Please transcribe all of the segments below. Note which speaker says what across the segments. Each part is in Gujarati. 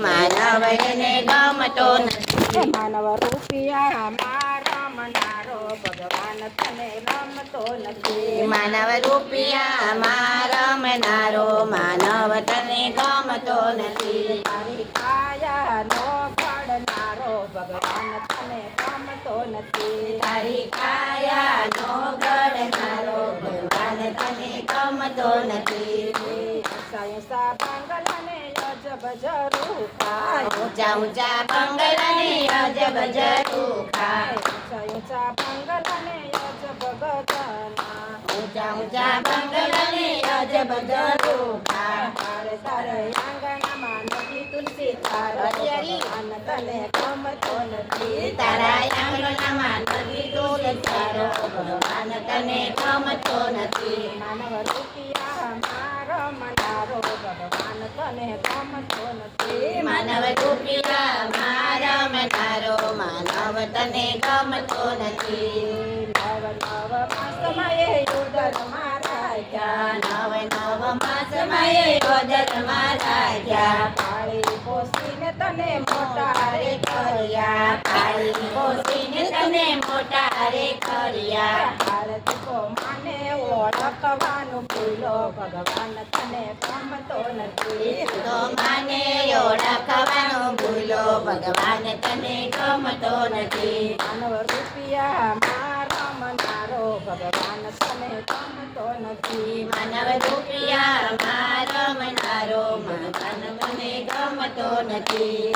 Speaker 1: માનવ એને ગમતો નથી.
Speaker 2: માનવ રૂપિયા માં રમનારો ભગવાન તને રમતો નથી.
Speaker 1: માનવ રૂપિયા માં રમનારો માનવ તને ગમતો નથી.
Speaker 2: તારી કાયા નો ઘડનારો ભગવાન તને ગમતો નથી.
Speaker 1: તારી કાયા નો ઘડનારો ભગવાન તને ગમતો નથી.
Speaker 2: સાયસા બંગલાને અજબ જરૂર ખાય.
Speaker 1: ઊંચા ઊંચા બંગલાને અજબ જરૂર ખાય.
Speaker 2: સાયસા બંગલાને અજબ ગગના.
Speaker 1: ઊંચા ઊંચા બંગલાને અજબ જરૂર ખાય.
Speaker 2: તારે તારે આંગણામાં નથી તુલસી તારો ભગવાન તને ગમતો નથી.
Speaker 1: તારા આંગણામાં નથી તુલસી તારો ભગવાન તને ગમતો નથી.
Speaker 2: માનવ રૂપિયા મારો મનારો ભગવાન તને ગમતો નથી.
Speaker 1: માનવ રૂપિયા મારા મનારો માનવ તને ગમતો નથી.
Speaker 2: નવ નવ માસમયે યુદ્ધ મારા ગયા.
Speaker 1: નવ નવ માસમાં યોજનમાં રાજા.
Speaker 2: પાળી પોસીને તને મોટા રે
Speaker 1: કર્યા પાળી પોસીને તને મોટા રે કર્યા.
Speaker 2: ભારત કો માને ઓળખવાનું ભૂલો ભગવાન તને ગમતો નથી.
Speaker 1: તો માને ઓળખવાનો ભૂલો ભગવાન તને ગમતો નથી.
Speaker 2: માનવ રૂપિયા મારો મનારો ભગવાન તને ગમતો નથી.
Speaker 1: માનવ રૂપિયા મારો મનારો ભગવાન મને ગમતો નથી.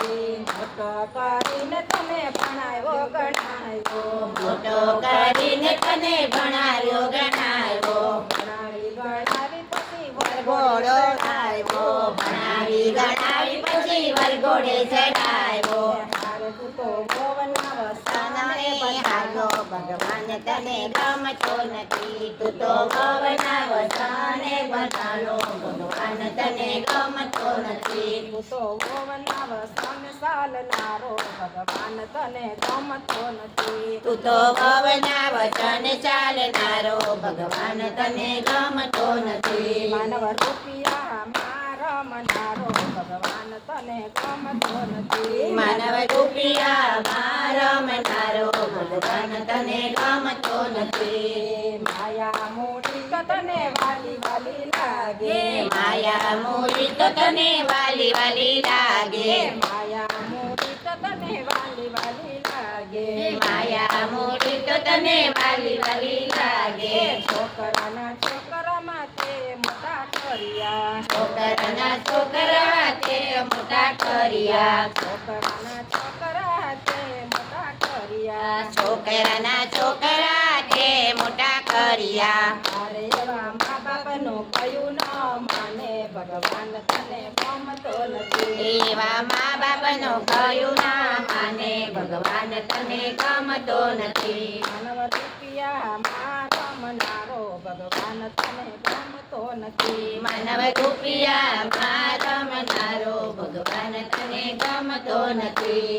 Speaker 2: મોટો કરીને તને ભણાવ્યો ગણાવ્યો.
Speaker 1: મોટો કરીને તને ભણાવ્યો ગણાવ્યો.
Speaker 2: ભણાવી ગણાવી પછી
Speaker 1: વરઘોડો આવ્યો. ભણાવી ગણાવી પછી વરઘોડે ચડાવ્યો.
Speaker 2: તારે તું તો ભવના વસાને
Speaker 1: તને હાલો ભગવાન તને ગમતો નથી. તું તો ભવના વસાને બનાલો ભગવાન તને ગમતો નથી.
Speaker 2: તું તો ભવના વસાને ચાલનારો ભગવાન તને ગમતો નથી.
Speaker 1: તું તો ભવના વચન ચાલનારો ભગવાન તને ગમતો નથી.
Speaker 2: માનવ રૂપિયા મારો મનારો ભગવાન તને ગમતો નથી.
Speaker 1: માનવ રૂપિયા મારા મનારો ભગવાન તને ગમતો નથી.
Speaker 2: માયા મોટી તો તને વાલી વાલી લાગે.
Speaker 1: માયા મૂડી તો તને વાલી વાલી લાગે.
Speaker 2: માયા મોટી તો તને વાલી વાલી લાગે.
Speaker 1: માયા મૂડી તો તને વાલી વાલી લાગે.
Speaker 2: છોકરાના છોકરામાં તે મોટા કર્યા.
Speaker 1: છોકરાના છોકરા તે મોટા કર્યા.
Speaker 2: છોકરાના છોકરા તે મોટા કર્યા.
Speaker 1: છોકરાના છોકરા તે મોટા કર્યા.
Speaker 2: તારે એવા મા બાપનું કયું ન માને ભગવાન તને ગમતો નથી.
Speaker 1: એવા મા બાપનો કયું ના માને ભગવાન તને ગમતો નથી.
Speaker 2: માનવ રૂપિયા મારો મનારો ભગવાન તને ગમતો નથી.
Speaker 1: માનવ રૂપિયા મારા મનારો ભગવાન તને ગમતો નથી.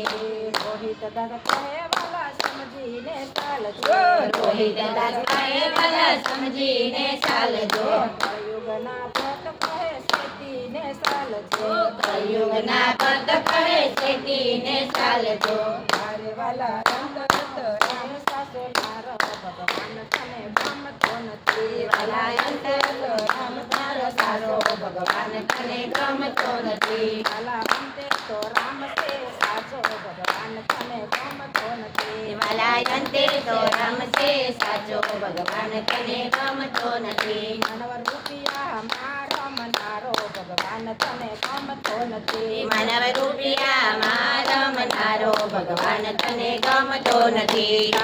Speaker 2: રોહિત દાદા કહેવાલા સમજીને ચાલજો.
Speaker 1: રોહિત દાદાએ ભલા સમજીને ચાલજો.
Speaker 2: કળિયુગના ભક્ત કહે ખેતીને ચાલજો.
Speaker 1: કળિયુગના ભક્ત કહે ખેતીને ચાલજો.
Speaker 2: તારે વાલા અંતરત રામ સાસો નારો ભગવાન તને ગમતો નથી.
Speaker 1: વાલા અંતરત રામ તારો સારો ભગવાન તને ગમતો નથી.
Speaker 2: વાલા અંતે તો રામ છે સાચો ભગવાન તને ગમતો નથી.
Speaker 1: વાલા અંતે તો રામ છે સાચો ભગવાન તને ગમતો નથી.
Speaker 2: માનવ રૂપિયા મારો મનારો ભગવાન તને ગમતો નથી.
Speaker 1: માનવ રૂપિયા મારા મનારો ભગવાન તને ગમતો નથી.